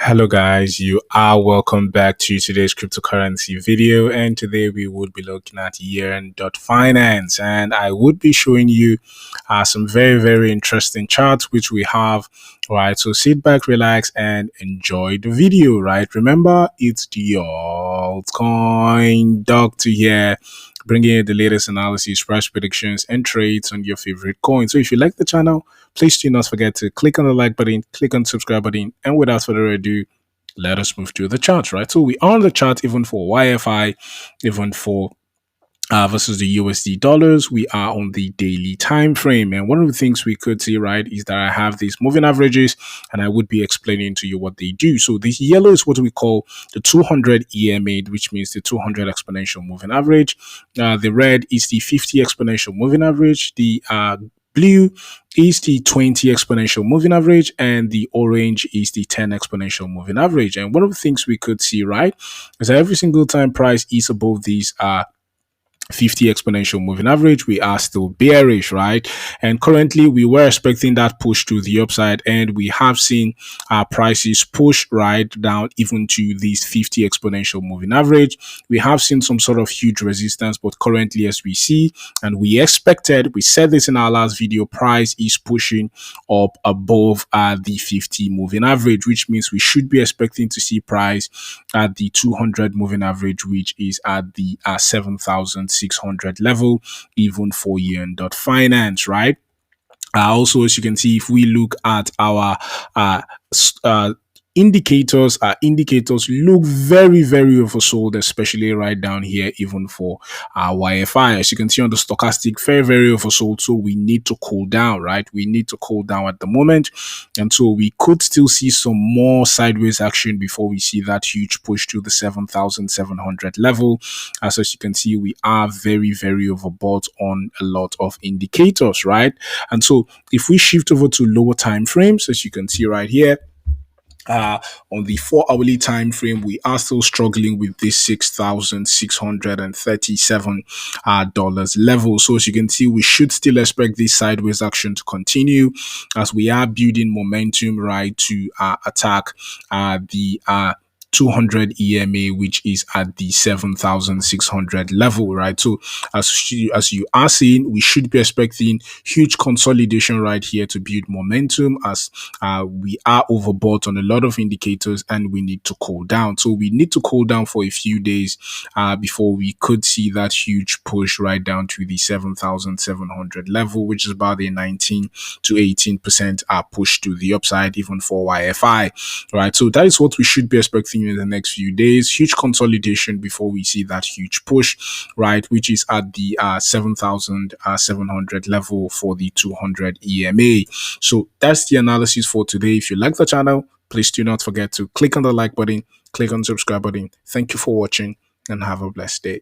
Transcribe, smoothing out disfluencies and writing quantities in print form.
Hello guys, you are welcome back to today's cryptocurrency video, and today we would be looking at yearn.finance, and I would be showing you some very interesting charts which we have. Right, so sit back, relax, and enjoy the video. Right, remember it's the altcoin doctor here, bringing you the latest analysis, price predictions, and trades on your favorite coin. So if you like the channel, please do not forget to click on the like button, click on the subscribe button, and without further ado, let us move to the chart, right? So we are on the chart even for YFI, even for versus the USD dollars. We are on the daily time frame, and one of the things we could see, right, is that I have these moving averages, and I would be explaining to you what they do. So this yellow is what we call the 200 EMA, which means the 200 exponential moving average. The red is the 50 exponential moving average. The blue is the 20 exponential moving average, and the orange is the 10 exponential moving average. And one of the things we could see, right, is that every single time price is above these 50 exponential moving average, we are still bearish, right? And currently we were expecting that push to the upside, and we have seen our prices push right down even to this 50 exponential moving average. We have seen some sort of huge resistance, but currently, as we see and we expected, we said this in our last video, price is pushing up above the 50 moving average, which means we should be expecting to see price at the 200 moving average, which is at the 7,600 level, even for yearn.finance, right? Also, as you can see, if we look at our indicators, indicators look very oversold, especially right down here, even for YFI. As you can see on the stochastic, very oversold. So we need to cool down, right? We need to cool down at the moment, and so we could still see some more sideways action before we see that huge push to the 7,700 level. As you can see, we are very overbought on a lot of indicators, right? And so if we shift over to lower time frames, as you can see right here, on the 4-hourly time frame, we are still struggling with this $6,637 level. So as you can see, we should still expect this sideways action to continue as we are building momentum, right, to attack the 200 EMA, which is at the 7,600 level, right? So as you are seeing, we should be expecting huge consolidation right here to build momentum, as we are overbought on a lot of indicators and we need to cool down. So we need to cool down for a few days before we could see that huge push right down to the 7,700 level, which is about a 19 to 18% push to the upside, even for YFI, right? So that is what we should be expecting in the next few days. Huge consolidation before we see that huge push, right, which is at the 7,700 level for the 200 EMA. So that's the analysis for today. If you like the channel, please do not forget to click on the like button, click on the subscribe button. Thank you for watching, and have a blessed day.